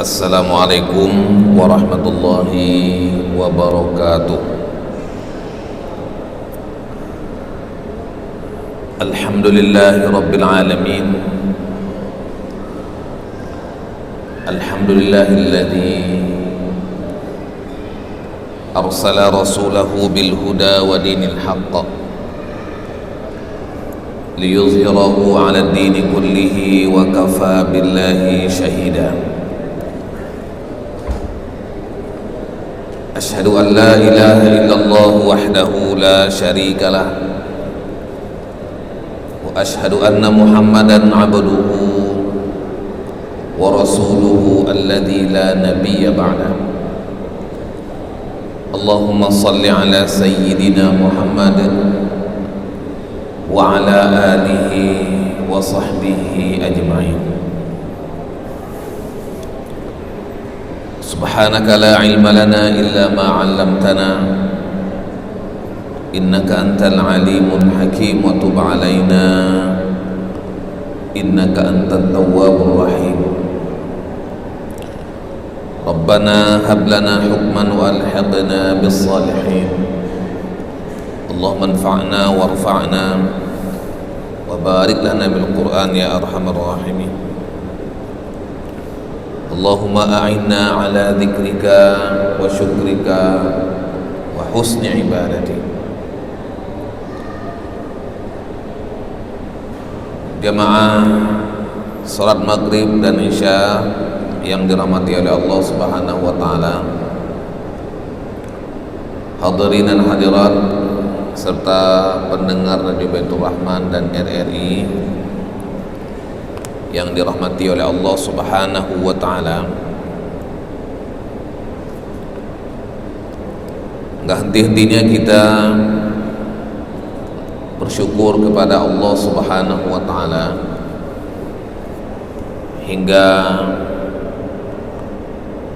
Assalamualaikum warahmatullahi wabarakatuh. Alhamdulillahi rabbil alamin. Alhamdulillahilladzi arsala rasulahu bil huda wa dinil haqq liyuzhirahu 'ala ad-dini kullihi wa kafa billahi shahida. Asyhadu an la ilaha illallah wahdahu la syarika lah wa asyhadu anna Muhammadan 'abduhu wa rasuluhu alladzi la nabiyya ba'da. Allahumma shalli ala sayyidina Muhammadin wa ala alihi wa sahbihi ajma'in. Subhanaka la ilma lana illa ma 'allamtana innaka antal alimul hakim wa tub 'alaina innaka antat tawwabur rahim. Rabbana hab lana hukman wa alhiqna bis salihin. Allahumma anfa'na warfa'na wa barik lana bil Qur'an ya arhamar rahimin. Allahumma a'inna ala dzikrika wa syukrika wa husni ibadati. Jamaah salat maghrib dan isya yang dirahmati oleh Allah Subhanahu wa taala, hadirin dan hadirat serta pendengar Radio Baitur Rahman dan RRI yang dirahmati oleh Allah Subhanahu wa taala. Enggak henti-hentinya kita bersyukur kepada Allah Subhanahu wa taala hingga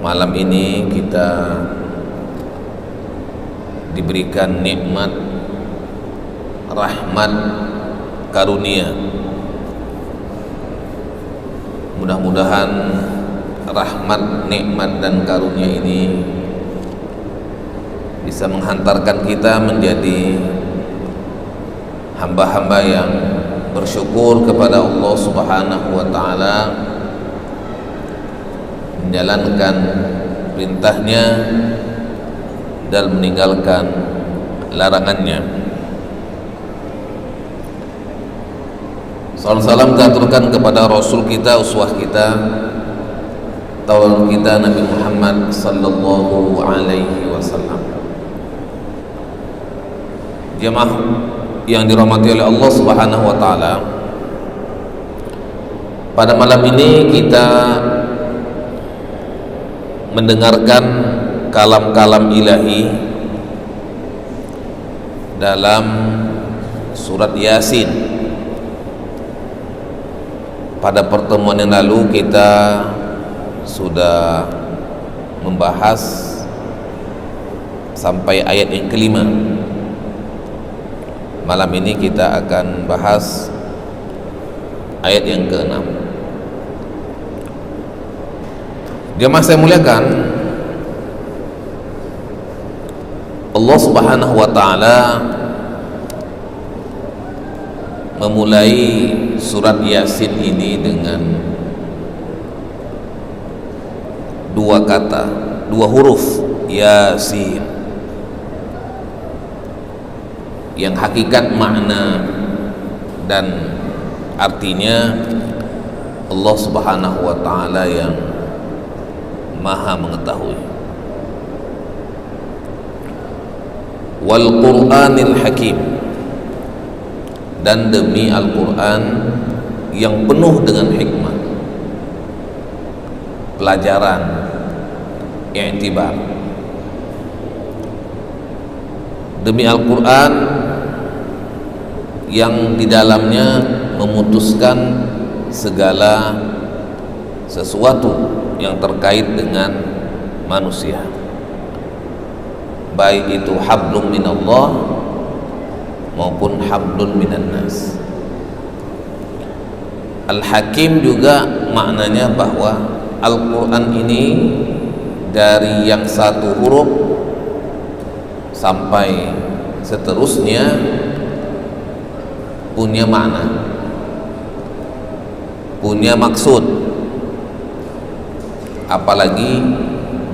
malam ini kita diberikan nikmat rahmat karunia. Mudah-mudahan rahmat, nikmat dan karunia ini bisa menghantarkan kita menjadi hamba-hamba yang bersyukur kepada Allah Subhanahu wa taala, menjalankan perintahnya dan meninggalkan larangannya. Salam kita aturkan kepada Rasul kita, uswah kita, tauladan kita Nabi Muhammad sallallahu alaihi wasallam. Jemaah yang dirahmati oleh Allah Subhanahu wa taala, pada malam ini kita mendengarkan kalam-kalam ilahi dalam surat Yasin. Pada pertemuan yang lalu kita sudah membahas sampai ayat yang kelima. Malam ini kita akan bahas ayat yang keenam. Jemaah saya muliakan, Allah Subhanahu wa taala memulai surat Yasin ini dengan dua kata, dua huruf, Yasin, yang hakikat makna dan artinya Allah Subhanahu wa taala yang Maha mengetahui. Wal Qur'anil Hakim, dan demi Al-Quran yang penuh dengan hikmah, pelajaran, i'tibar. Demi Al-Quran yang di dalamnya memutuskan segala sesuatu yang terkait dengan manusia, baik itu hablum minallah maupun hablun minan nas. Al-Hakim juga maknanya bahwa Al-Quran ini dari yang satu huruf sampai seterusnya punya makna, punya maksud, apalagi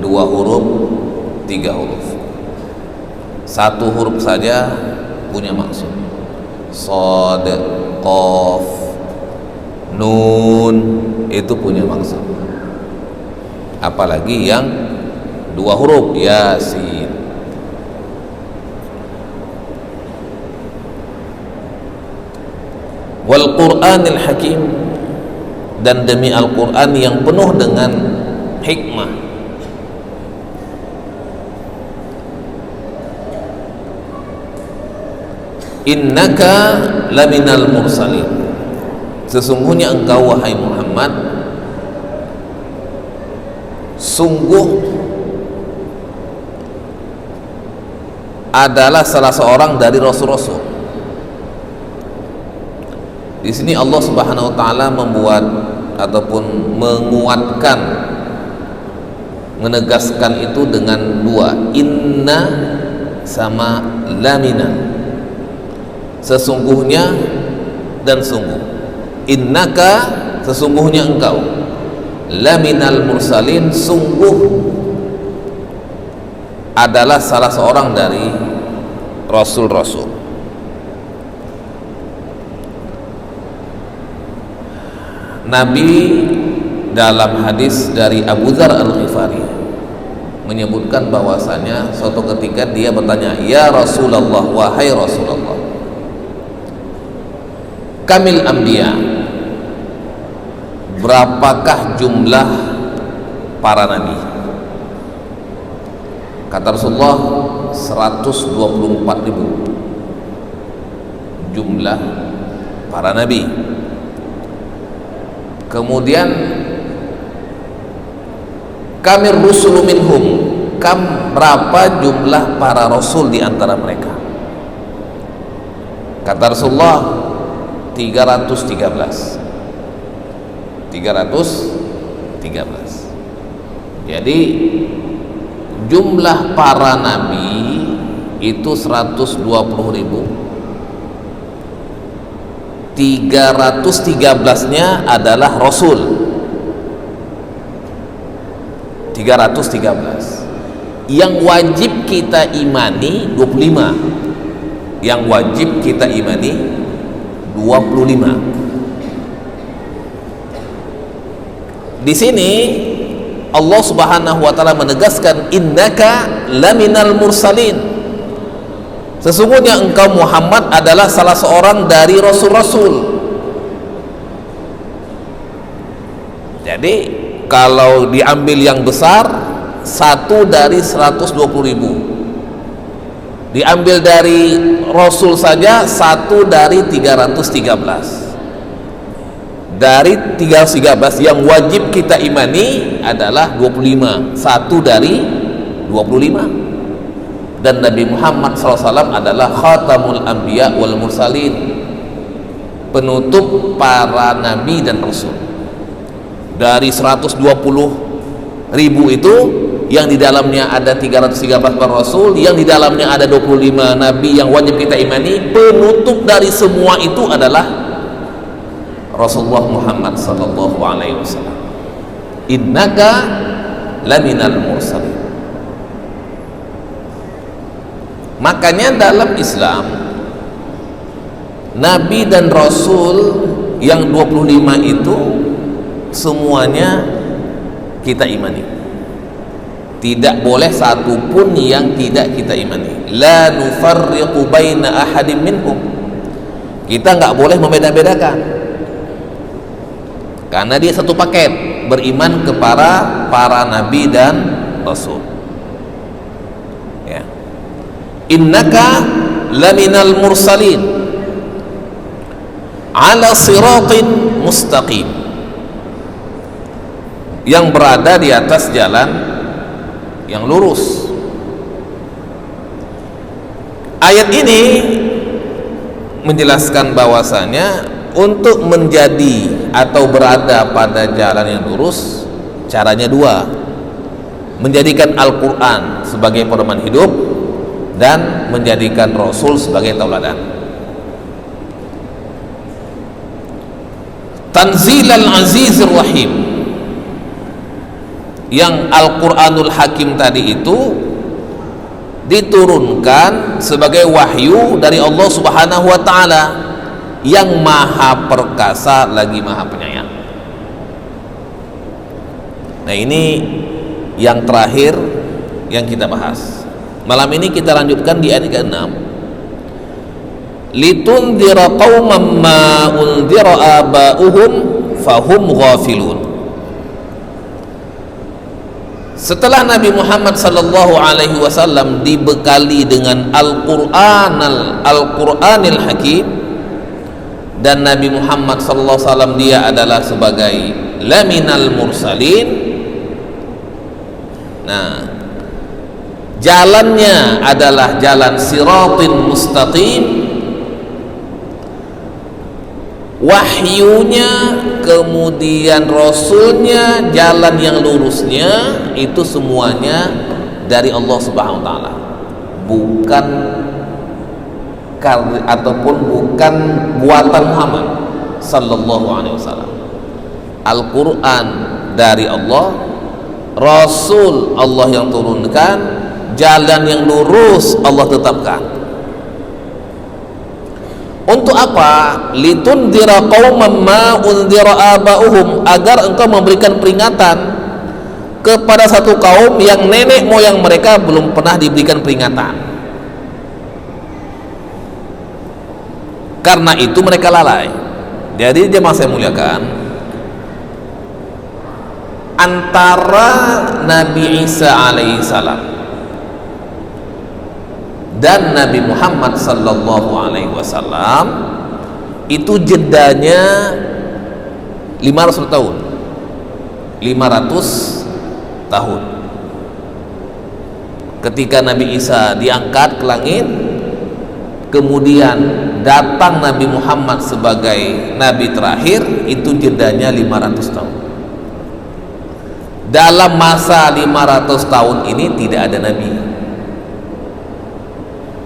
2 huruf, 3 huruf. 1 huruf saja punya maksud. Shad, Qaf, Nun itu punya maksud, apalagi yang 2 huruf, Yasin. Wal Qur'anil Hakim, dan demi Al-Quran yang penuh dengan hikmah. Innaka laminal mursalin, sesungguhnya engkau wahai Muhammad sungguh adalah salah seorang dari rasul-rasul. Di sini Allah Subhanahu wa taala membuat ataupun menguatkan, menegaskan itu dengan 2, inna sama lamina, sesungguhnya dan sungguh. Innaka, sesungguhnya engkau, laminal mursalin, sungguh adalah salah seorang dari rasul-rasul. Nabi dalam hadis dari Abu Dzar Al-Ghifari menyebutkan bahwasanya suatu ketika dia bertanya, ya Rasulullah, wahai Rasulullah, kamil anbiya, berapakah jumlah para nabi? Kata Rasulullah, 124.000 jumlah para nabi. Kemudian kami rusulu minhum, berapa jumlah para rasul di antara mereka? Kata Rasulullah, 313. Jadi jumlah para nabi itu 120.000. 313-nya adalah rasul. 313. Yang wajib kita imani 25. Yang wajib kita imani 25. Di sini Allah Subhanahu wa taala menegaskan, innaka laminal mursalin, sesungguhnya engkau Muhammad adalah salah seorang dari rasul-rasul. Jadi kalau diambil yang besar, 1 dari 120.000. Diambil dari rasul saja 1 dari 313. Dari 313 yang wajib kita imani adalah 25. 1 dari 25. Dan Nabi Muhammad SAW adalah khatamul anbiya wal mursalin, penutup para nabi dan rasul. Dari 120.000 itu, yang di dalamnya ada 313 para rasul, yang di dalamnya ada 25 nabi yang wajib kita imani, penutup dari semua itu adalah Rasulullah Muhammad SAW. Innaka laminal mursalin. Makanya dalam Islam, nabi dan rasul yang 25 itu semuanya kita imani. Tidak boleh satu pun yang tidak kita imani. La nufarriqu baina ahadin minhum. Kita nggak boleh membeda-bedakan, karena dia satu paket, beriman kepada para nabi dan rasul. Innaka laminal mursalin ala siratin mustaqim, yang berada di atas jalan yang lurus. Ayat ini menjelaskan bahwasanya untuk menjadi atau berada pada jalan yang lurus, Caranya dua, menjadikan Al-Quran sebagai pedoman hidup dan menjadikan Rasul sebagai tauladan. Tanzilal Azizir Rahim, yang Al-Quranul Hakim tadi itu diturunkan sebagai wahyu dari Allah Subhanahu wa ta'ala yang maha perkasa lagi maha penyayang. Nah, ini yang terakhir yang kita bahas malam ini. Kita lanjutkan di ayat ke-6, litundhira qauman ma undhira aba'uhum fahum ghafilun. Setelah Nabi Muhammad sallallahu alaihi wasallam dibekali dengan Al-Qur'anil Hakim, dan Nabi Muhammad sallallahu alaihi wasallam dia adalah sebagai laminal mursalin. Nah, jalannya adalah jalan siratin mustaqim, wahyunya kemudian rasulnya jalan yang lurusnya, itu semuanya dari Allah Subhanahu wa taala, bukan ataupun bukan buatan Muhammad sallallahu alaihi wasallam. Al-Qur'an dari Allah, Rasul Allah yang turunkan, jalan yang lurus Allah tetapkan. Untuk apa? Litundhira qauman ma undhira aba'uhum, agar engkau memberikan peringatan kepada satu kaum yang nenek moyang mereka belum pernah diberikan peringatan. Karena itu mereka lalai. Jadi jemaah saya muliakan, antara Nabi Isa alaihissalam dan Nabi Muhammad sallallahu alaihi wasallam itu jedanya 500 tahun. 500 tahun. Ketika Nabi Isa diangkat ke langit, kemudian datang Nabi Muhammad sebagai nabi terakhir, itu jedanya 500 tahun. Dalam masa 500 tahun ini tidak ada nabi.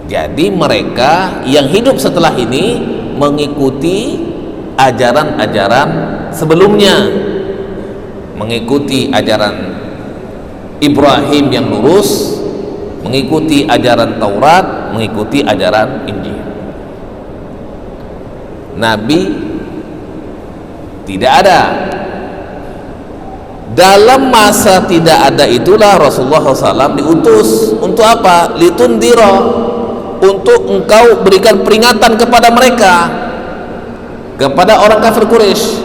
Jadi mereka yang hidup setelah ini mengikuti ajaran-ajaran sebelumnya, mengikuti ajaran Ibrahim yang lurus, mengikuti ajaran Taurat, mengikuti ajaran Injil. Nabi tidak ada. Dalam masa tidak ada itulah Rasulullah SAW diutus. Untuk apa? Litundhira, untuk engkau berikan peringatan kepada mereka, kepada orang kafir Quraisy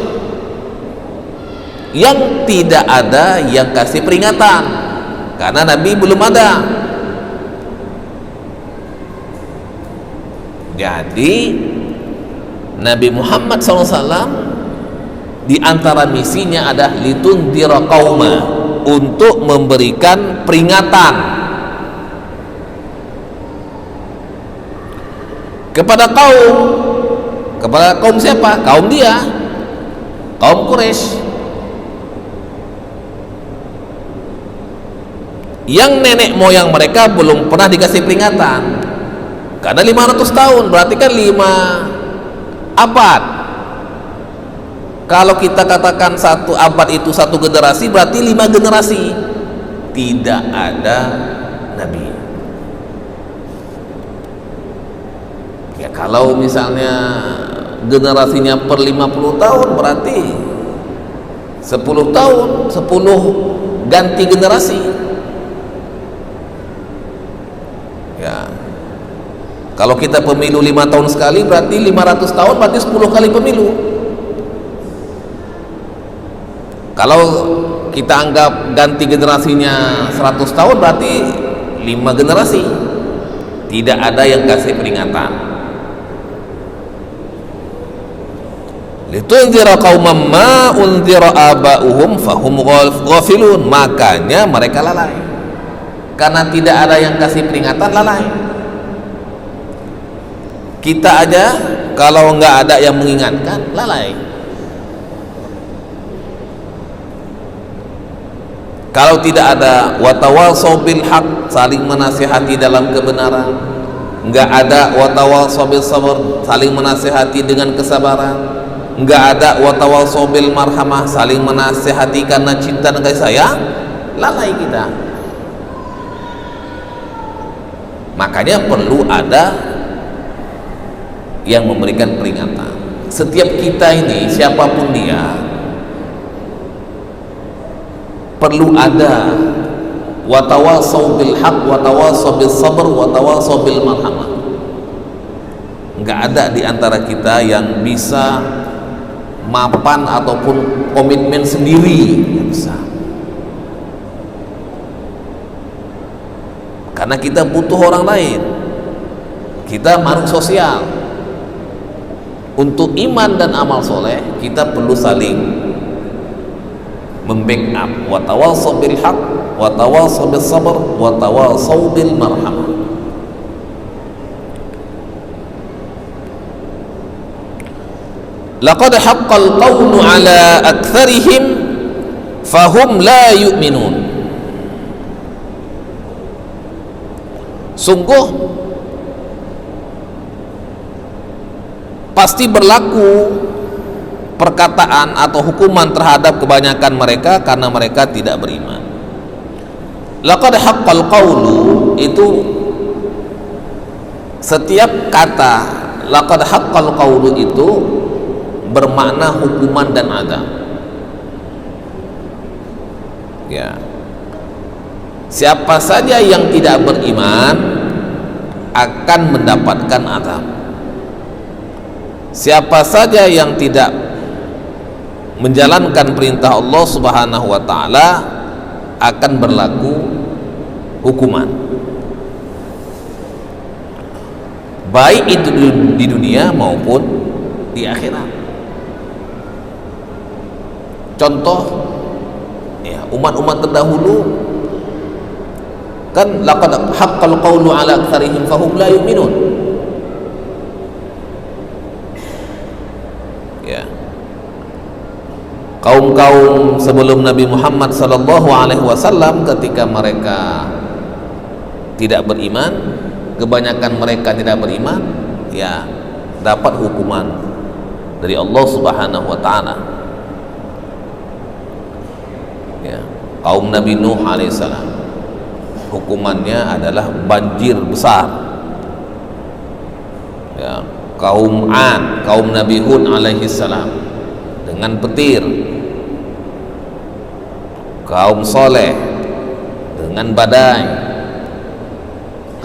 yang tidak ada yang kasih peringatan, karena Nabi belum ada. Jadi Nabi Muhammad SAW di antara misinya adalah litundhira qauma, untuk memberikan peringatan kepada kaum siapa? Kaum dia, kaum Quraisy yang nenek moyang mereka belum pernah dikasih peringatan. Karena 500 tahun berarti kan 5 abad. Kalau kita katakan 1 abad itu 1 generasi, berarti 5 generasi tidak ada nabi. Ya kalau misalnya generasinya per 50 tahun, berarti 10 tahun 10 ganti generasi. Ya, kalau kita pemilu 5 tahun sekali, berarti 500 tahun, berarti 10 kali pemilu. Kalau kita anggap ganti generasinya 100 tahun, berarti 5 generasi tidak ada yang kasih peringatan. Litundhira qauman ma undhira aba'uhum fahum ghafilun, makanya mereka lalai. Karena tidak ada yang kasih peringatan, lalai. Kita aja kalau nggak ada yang mengingatkan, lalai. Kalau tidak ada watawasau bil haq, saling menasihati dalam kebenaran, enggak ada watawasau bil sabr, saling menasihati dengan kesabaran, enggak ada watawasau bil marhamah, saling menasihati karena cinta dan kasih sayang, lalai kita. Makanya perlu ada yang memberikan peringatan. Setiap kita ini, siapapun dia, perlu ada watawasau bil haq, watawasau bil sabr, watawasau bil marhamah. Enggak ada di antara kita yang bisa mapan ataupun komitmen sendiri, nggak bisa. Karena kita butuh orang lain. Kita makhluk sosial. Untuk iman dan amal soleh, kita perlu saling membackup. Watawasau bil haq, watawasau bil sabr, watawasau bil marhamah. Laqad haqqal qawlu ala aktsarihim fahum la yu'minun. Sungguh pasti berlaku perkataan atau hukuman terhadap kebanyakan mereka karena mereka tidak beriman. Laqad haqqal qawlu, itu setiap kata laqad haqqal qawlu itu bermakna hukuman dan azab. Ya. Siapa saja yang tidak beriman akan mendapatkan azab. Siapa saja yang tidak menjalankan perintah Allah Subhanahu wa taala akan berlaku hukuman. Baik itu di dunia maupun di akhirat. Contoh, ya, umat-umat terdahulu kan laqad haqqal qawlu ala aktsarihim fahum la yu'minun. Ya. Kaum-kaum sebelum Nabi Muhammad sallallahu alaihi wasallam ketika mereka tidak beriman, kebanyakan mereka tidak beriman, ya dapat hukuman dari Allah Subhanahu wa taala. Ya, kaum Nabi Nuh alaihissalam hukumannya adalah banjir besar. Ya, kaum Ad, kaum Nabi Hud alaihissalam dengan petir. Kaum Saleh dengan badai.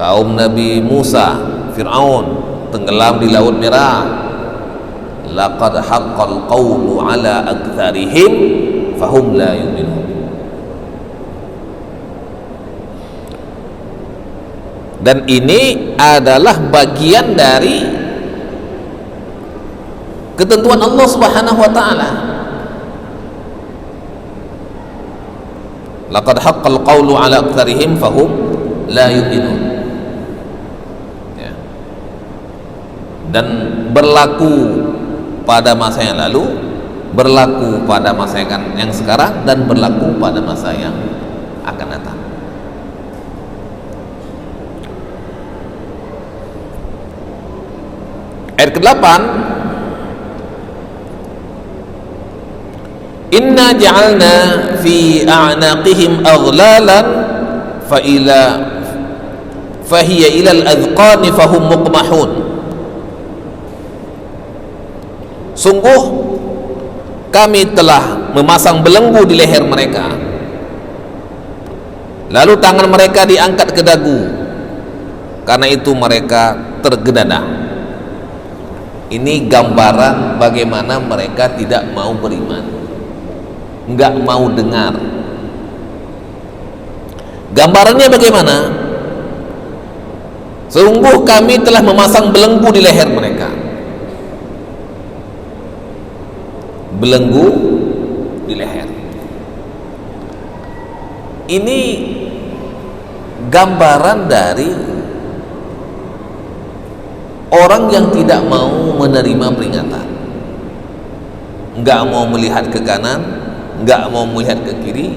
Kaum Nabi Musa, Fir'aun tenggelam di Laut Merah. Laqad haqqal qawlu ala aktsarihim fahum la yu'minun. Dan ini adalah bagian dari ketentuan Allah Subhanahu wa taala. Laqad haqqal qawlu ala aktsarihim fahum la yu'minun. Ya. Dan berlaku pada masa yang lalu, berlaku pada masa yang sekarang, dan berlaku pada masa yang akan datang. Ayat ke-8, inna ja'alna fi a'naqihim aghlalan fahiya ilal adhqani fahum muqmahun. Sungguh kami telah memasang belenggu di leher mereka, lalu tangan mereka diangkat ke dagu, karena itu mereka tergedadah. Ini gambaran bagaimana mereka tidak mau beriman, enggak mau dengar. Gambarannya bagaimana? Sungguh kami telah memasang belenggu di leher mereka. Belenggu di leher. Ini gambaran dari orang yang tidak mau menerima peringatan, enggak mau melihat ke kanan, nggak mau melihat ke kiri,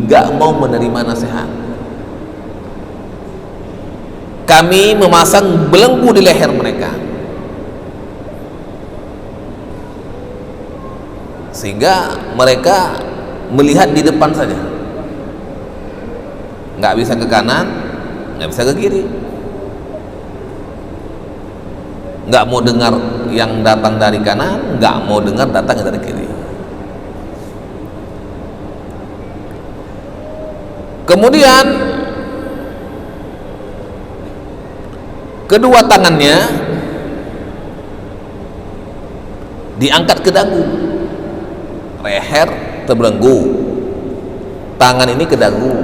nggak mau menerima nasihat. Kami memasang belenggu di leher mereka sehingga mereka melihat di depan saja, nggak bisa ke kanan, nggak bisa ke kiri, nggak mau dengar yang datang dari kanan, nggak mau dengar datang dari kiri. Kemudian kedua tangannya diangkat ke dagu, leher terbelenggu, tangan ini ke dagu.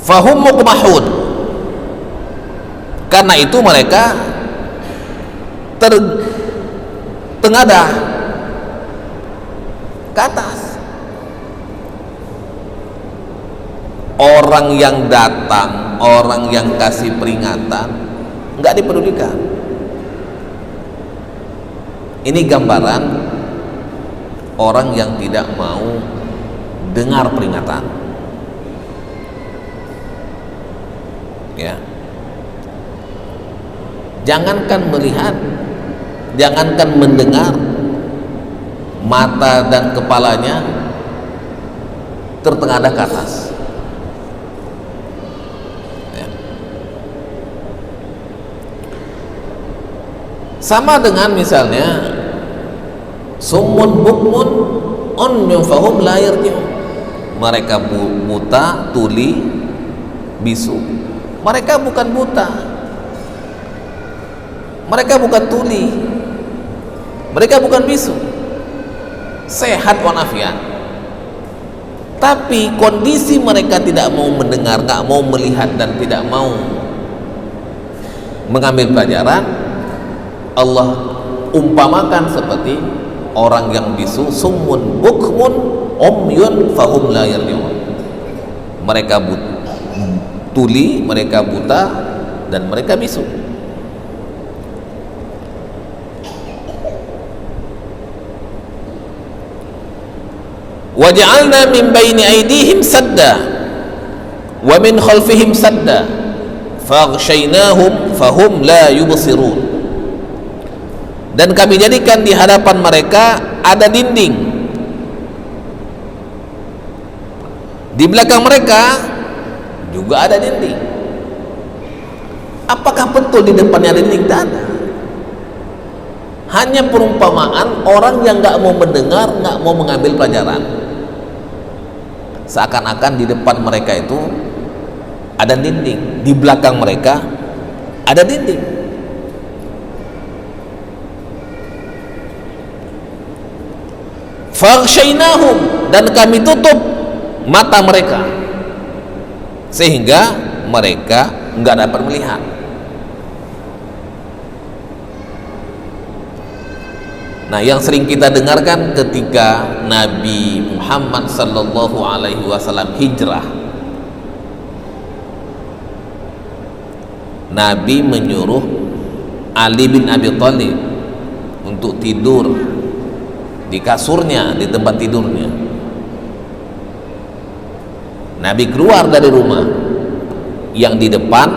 Fahum mukmahun, karena itu mereka tengadah ke atas. Orang yang datang, orang yang kasih peringatan nggak dipedulikan. Ini gambaran orang yang tidak mau dengar peringatan, ya. Jangankan melihat, jangankan mendengar, mata dan kepalanya tertengadah ke atas. Sama dengan misalnya summun bukmun umyun fahum la yarji'un, mereka buta, tuli, bisu. Mereka bukan buta, mereka bukan tuli, mereka bukan bisu, sehat walafiat, tapi kondisi mereka tidak mau mendengar, nggak mau melihat, dan tidak mau mengambil pelajaran. Allah umpamakan seperti orang yang bisu, summun bukmun umyun fahum la yarji'un, mereka tuli, mereka buta, dan mereka bisu. Waja'alna min baini aydihim sadda wa min khalfihim sadda faghshaynahum fahum la yubsirun, dan kami jadikan di hadapan mereka ada dinding, di belakang mereka juga ada dinding. Apakah betul di depannya ada dinding? Tidak ada. Hanya perumpamaan orang yang nggak mau mendengar, nggak mau mengambil pelajaran. Seakan-akan di depan mereka itu ada dinding, di belakang mereka ada dinding. Faghshaynahum, dan kami tutup mata mereka sehingga mereka nggak dapat melihat. Nah, yang sering kita dengarkan ketika Nabi Muhammad sallallahu alaihi wasallam hijrah, Nabi menyuruh Ali bin Abi Thalib untuk tidur di kasurnya, di tempat tidurnya. Nabi keluar dari rumah, yang di depan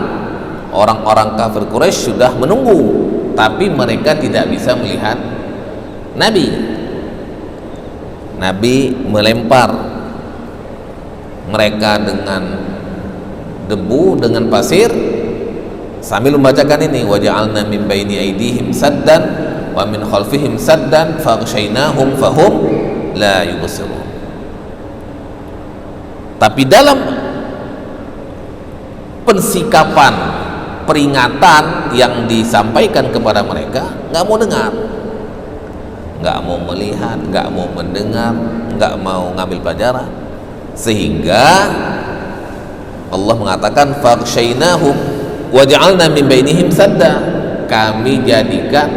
orang-orang kafir Quraisy sudah menunggu, tapi mereka tidak bisa melihat Nabi. Nabi melempar mereka dengan debu, dengan pasir, sambil membacakan ini, waja'alna min baini aydihim saddan wa min khalfihim saddan faghshaynahum fahum la yubsirun. Tapi dalam pensikapan peringatan yang disampaikan kepada mereka, nggak mau dengar, nggak mau melihat, nggak mau mendengar, nggak mau ngambil pelajaran, sehingga Allah mengatakan faghshaynahum wa ja'alna min bainihim sadda, kami jadikan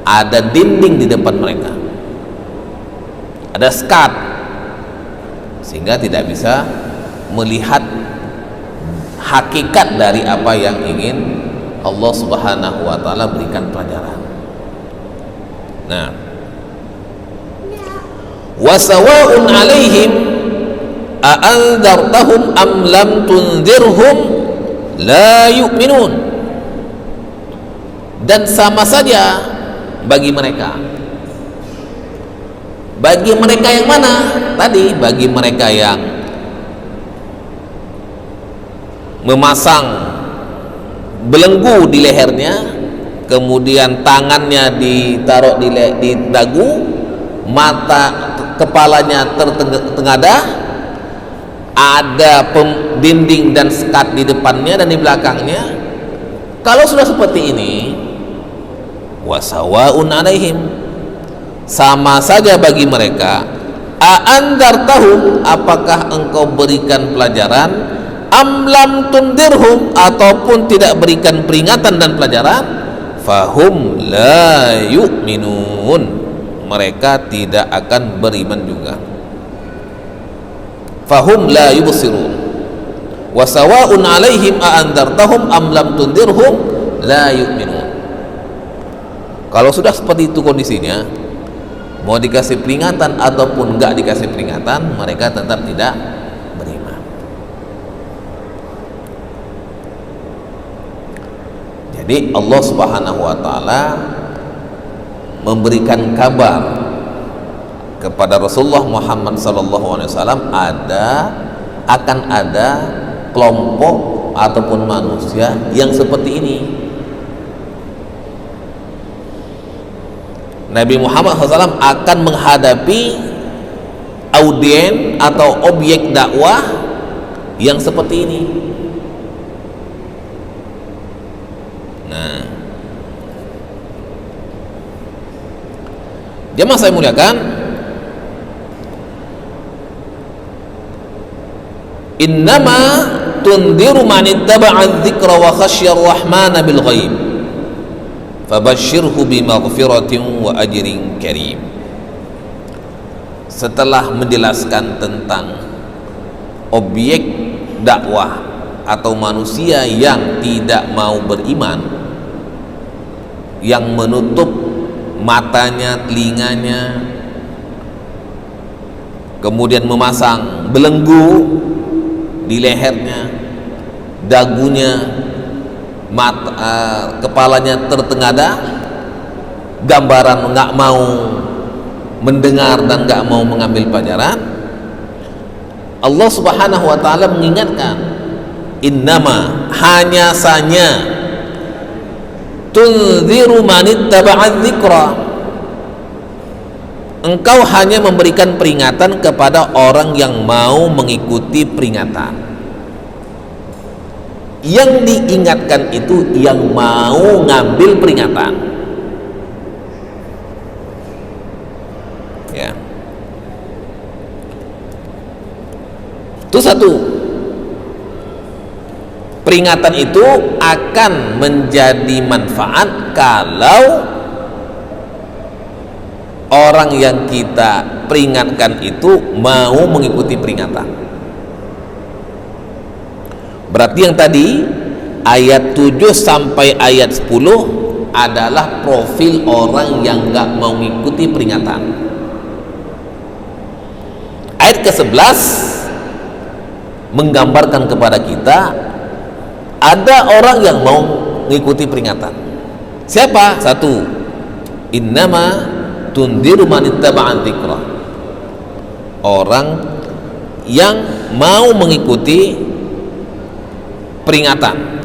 ada dinding di depan mereka, ada sekat, sehingga tidak bisa melihat hakikat dari apa yang ingin Allah Subhanahu wa taala berikan pelajaran. Nah, wasawa'un 'alaihim a'andzartahum am lam tunzirhum la yu'minun. Dan sama saja bagi mereka. Bagi mereka yang mana? Tadi bagi mereka yang memasang belenggu di lehernya, kemudian tangannya ditaruh di dagu, mata kepalanya tertengadah, ada dinding dan sekat di depannya dan di belakangnya. Kalau sudah seperti ini, wasawaun alaihim, sama saja bagi mereka, a'andartahum, apakah engkau berikan pelajaran, am lam tundirhum, ataupun tidak berikan peringatan dan pelajaran, fahum la yu'minun, mereka tidak akan beriman juga. Fahum la yubsirun. Wasawa'un alaihim a'andartahum am lam tundirhum la yu'minun. Kalau sudah seperti itu kondisinya, mau dikasih peringatan ataupun enggak dikasih peringatan, mereka tetap tidak beriman. Jadi Allah Subhanahu wa taala memberikan kabar kepada Rasulullah Muhammad sallallahu alaihi wasallam akan ada kelompok ataupun manusia yang seperti ini. Nabi Muhammad SAW akan menghadapi audien atau objek dakwah yang seperti ini. Nah, jemaah saya muliakan, innama tundiru man ittaba'a dzikra wa khasyar rahmana bil ghaib fabashshirhu bimaghfiratin wa ajrin karim. Setelah menjelaskan tentang objek dakwah atau manusia yang tidak mau beriman, yang menutup matanya, telinganya, kemudian memasang belenggu di lehernya, dagunya, kepalanya tertengadah, gambaran nggak mau mendengar dan nggak mau mengambil pelajaran. Allah Subhanahu wa taala mengingatkan, innama, hanya saja, tunziru man ittaba'a dzikra, engkau hanya memberikan peringatan kepada orang yang mau mengikuti peringatan. Yang diingatkan itu yang mau ngambil peringatan, ya. Itu satu. Peringatan itu akan menjadi manfaat kalau orang yang kita peringatkan itu mau mengikuti peringatan. Berarti yang tadi ayat 7 sampai ayat 10 adalah profil orang yang nggak mau mengikuti peringatan. Ayat ke-11 menggambarkan kepada kita ada orang yang mau mengikuti peringatan. Siapa? Satu, innama tundiru man ittaba'a dzikra, orang yang mau mengikuti peringatan,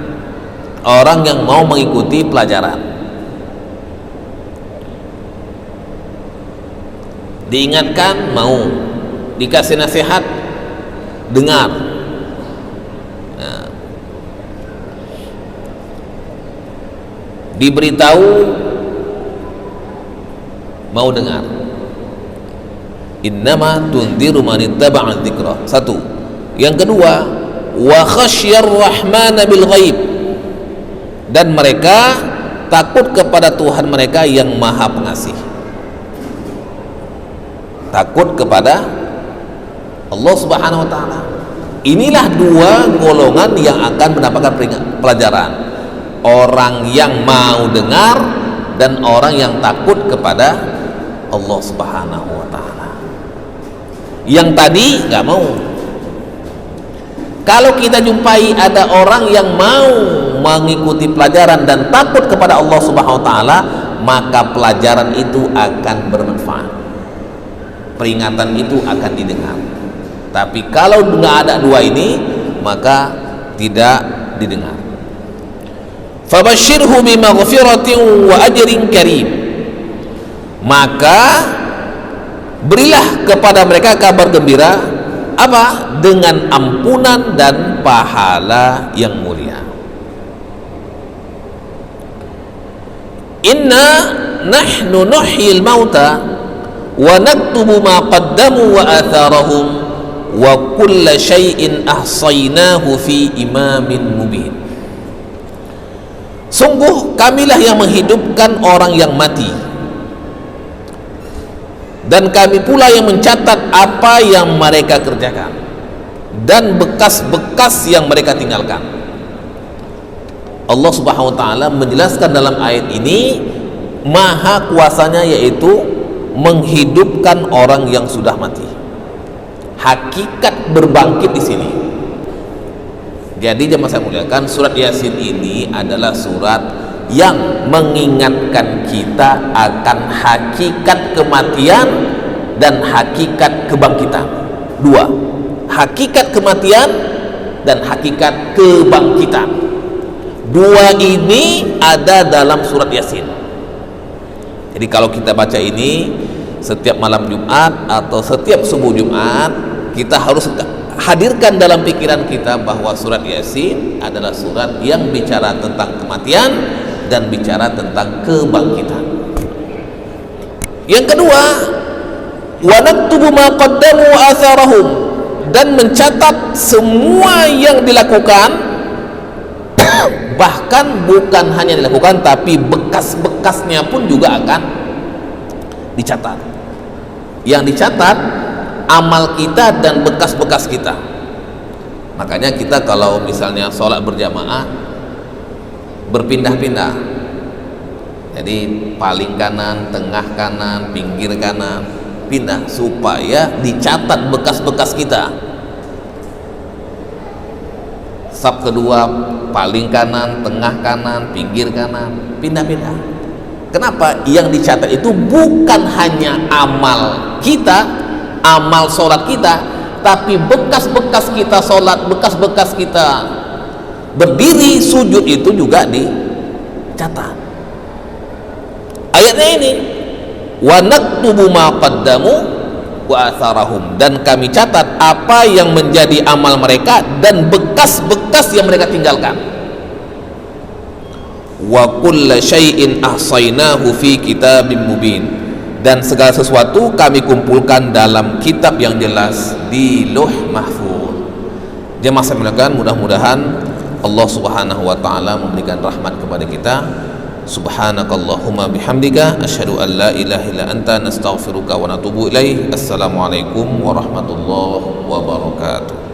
orang yang mau mengikuti pelajaran, diingatkan mau, dikasih nasihat dengar. Nah, diberitahu mau dengar. Innama tundiru man ittaba'a dzikra. Satu. Yang kedua, wa khasyar rahmana bil ghaib, dan mereka takut kepada Tuhan mereka yang Maha Pengasih. Takut kepada Allah Subhanahu wa taala. Inilah dua golongan yang akan mendapatkan pelajaran. orang yang mau dengar dan orang yang takut kepada Allah Subhanahu wa ta'ala. Yang tadi nggak mau. Kalau kita jumpai ada orang yang mau mengikuti pelajaran dan takut kepada Allah Subhanahu wa ta'ala, maka pelajaran itu akan bermanfaat, peringatan itu akan didengar. Tapi kalau nggak ada dua ini, maka tidak didengar. Fabashshirhu bimaghfiratin wa ajrin karim, maka berilah kepada mereka kabar gembira apa? Dengan ampunan dan pahala yang mulia. Inna nahnu nuhyil mauta wa naktubu ma qaddamu wa atharahum wa kulla syai'in ahsaynahu fi imamin mubin. Sungguh kamilah yang menghidupkan orang yang mati, dan kami pula yang mencatat apa yang mereka kerjakan dan bekas-bekas yang mereka tinggalkan. Allah Subhanahu wa ta'ala menjelaskan dalam ayat ini maha kuasanya, yaitu menghidupkan orang yang sudah mati. Hakikat berbangkit di sini. Jadi jemaah saya muliakan, surat Yasin ini adalah surat yang mengingatkan kita akan hakikat kematian dan hakikat kebangkitan. Dua, hakikat kematian dan hakikat kebangkitan. Dua ini ada dalam surat Yasin. Jadi kalau kita baca ini setiap malam Jumat atau setiap subuh Jumat, kita harus hadirkan dalam pikiran kita bahwa surat Yasin adalah surat yang bicara tentang kematian dan bicara tentang kebangkitan. Yang kedua, wa naktubu ma qaddamu wa atharahum, dan mencatat semua yang dilakukan, bahkan bukan hanya dilakukan tapi bekas-bekasnya pun juga akan dicatat. Yang dicatat amal kita dan bekas-bekas kita. Makanya kita kalau misalnya sholat berjamaah berpindah-pindah, jadi paling kanan, tengah kanan, pinggir kanan, pindah supaya dicatat bekas-bekas kita. Saf kedua paling kanan, tengah kanan, pinggir kanan, pindah-pindah. Kenapa? Yang dicatat itu bukan hanya amal kita, amal sholat kita, tapi bekas-bekas kita sholat, bekas-bekas kita berdiri sujud itu juga dicatat. Ayatnya ini, wa naktubu ma qaddamu wa atharahum, dan kami catat apa yang menjadi amal mereka dan bekas-bekas yang mereka tinggalkan. Wa kulla syai'in ahsaynahu fi kitabim mubin, dan segala sesuatu kami kumpulkan dalam kitab yang jelas di Lauh Mahfuz. Jemaah saya muliakan, mudah-mudahan Allah Subhanahu wa ta'ala memberikan rahmat kepada kita. Subhanakallahumma bihamdika asyhadu an la ilaha illa anta nastaghfiruka wa natubu ilaih. Assalamualaikum warahmatullahi wabarakatuh.